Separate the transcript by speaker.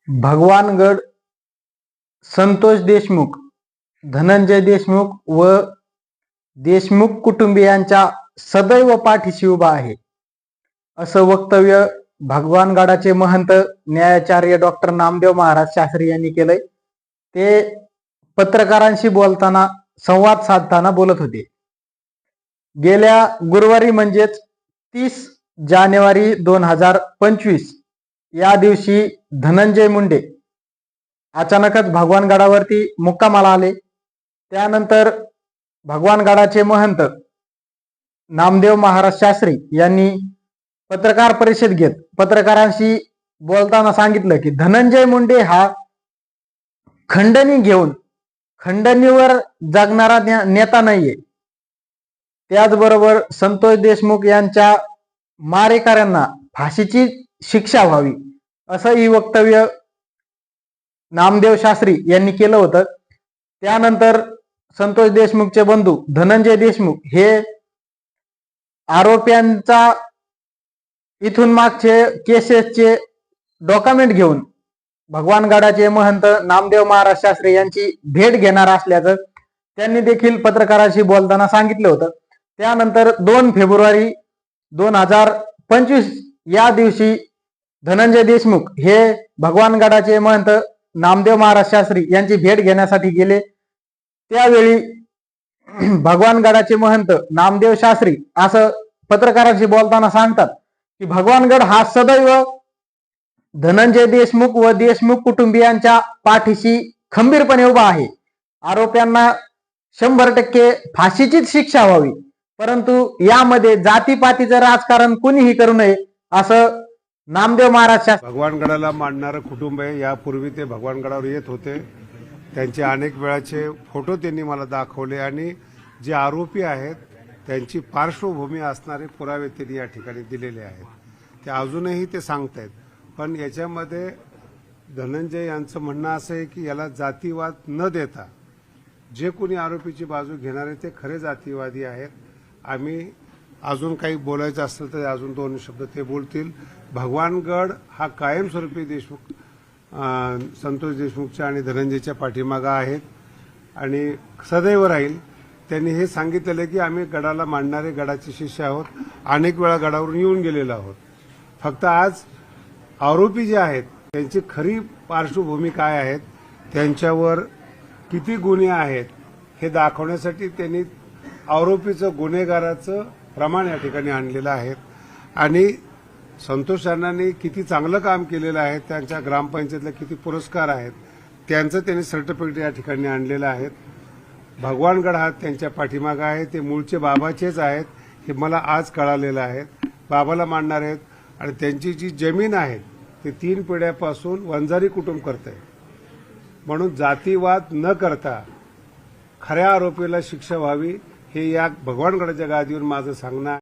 Speaker 1: भगवानगड, संतोष देशमुख, धनंजय देशमुख व देशमुख कुटुंबियांच्या सदैव पाठीशी उभा आहे, असं वक्तव्य भगवानगडाचे महंत न्यायाचार्य डॉक्टर नामदेव महाराज शास्त्री यांनी केलंय. ते पत्रकारांशी बोलताना, संवाद साधताना बोलत होते. गेल्या गुरुवारी म्हणजेच 30 जानेवारी 2025 या दिवशी धनंजय मुंडे अचानकच भगवानगडावरती मुक्कामाला आले. त्यानंतर भगवानगडाचे महंत नामदेव महाराज शास्त्री यांनी पत्रकार परिषद घेत पत्रकारांशी बोलताना सांगितलं की धनंजय मुंडे हा खंडणी घेऊन खंडणीवर जगणारा नेता नाहीये. त्याचबरोबर संतोष देशमुख यांच्या मारेकऱ्यांना फाशीची शिक्षा व्हावी असंही वक्तव्य नामदेव शास्त्री यांनी केलं होतं. त्यानंतर संतोष देशमुखचे बंधू धनंजय देशमुख हे आरोप्यांचा इथून मागचे केसेसचे डॉक्युमेंट घेऊन भगवानगडाचे महंत नामदेव महाराज शास्त्री यांची भेट घेणार असल्याचं त्यांनी देखील पत्रकारांशी बोलताना सांगितलं होतं. त्यानंतर 2 फेब्रुवारी 2025 या दिवशी धनंजय देशमुख हे भगवानगडाचे महंत नामदेव महाराज शास्त्री यांची भेट घेण्यासाठी गेले. त्यावेळी भगवानगडाचे महंत नामदेव शास्त्री असं पत्रकारांशी बोलताना सांगतात की भगवानगड हा सदैव धनंजय देशमुख व देशमुख कुटुंबियांच्या पाठीशी खंबीरपणे उभा आहे. आरोप्यांना 100% फाशीचीच शिक्षा व्हावी, परंतु यामध्ये जातीपातीचं राजकारण कुणीही करू नये असं नामदेव महाराज
Speaker 2: भगवानगडाला मानणारं कुटुंब आहे. यापूर्वी ते भगवानगडावर येत होते. त्यांचे अनेक वेळाचे फोटो त्यांनी मला दाखवले आणि जे आरोपी आहेत त्यांची पार्श्वभूमी असणारे पुरावे त्यांनी या ठिकाणी दिलेले आहेत. ते अजूनही ते सांगतायत. पण याच्यामध्ये धनंजय यांचं म्हणणं असं आहे की याला जातीवाद न देता जे कोणी आरोपीची बाजू घेणारे ते खरे जातीवादी आहेत. आम्ही अजून काही बोलायचं असेल तर अजून 2 शब्द ते बोलतील. भगवानगड हा कायमस्वरूपी देशमुख संतोष देशमुखच्या आणि धनंजयच्या पाठीमागा आहेत आणि सदैव राहील. त्यांनी हे सांगितलेलं की आम्ही गडाला मांडणारे गडाचे शिष्य आहोत. अनेक वेळा गडावरून येऊन गेलेलो आहोत. फक्त आज आरोपी जे आहेत त्यांची खरी पार्श्वभूमी काय आहेत, त्यांच्यावर किती गुन्हे आहेत हे दाखवण्यासाठी त्यांनी आरोपीचं गुन्हेगाराचं प्रमाण या ठिकाणी आणलेलं आहे. आणि संतोष अण्णांनी किती चांगलं काम केलेलं आहे, त्यांच्या ग्रामपंचायतीला किती पुरस्कार आहेत त्यांचं त्यांनी सर्टिफिकेट या ठिकाणी आणलेलं आहे. भगवानगड हा त्यांच्या पाठीमागा आहे. ते मूळचे बाबाचेच आहेत हे मला आज कळालेलं आहे. बाबाला मानणार आहेत आणि त्यांची जी जमीन आहे ते 3 पिढ्यापासून वंजारी कुटुंब करते. म्हणून जातीवाद न करता खऱ्या आरोपीला शिक्षा व्हावी हे या भगवानगडाच्या गादीवर माझं सांगणं.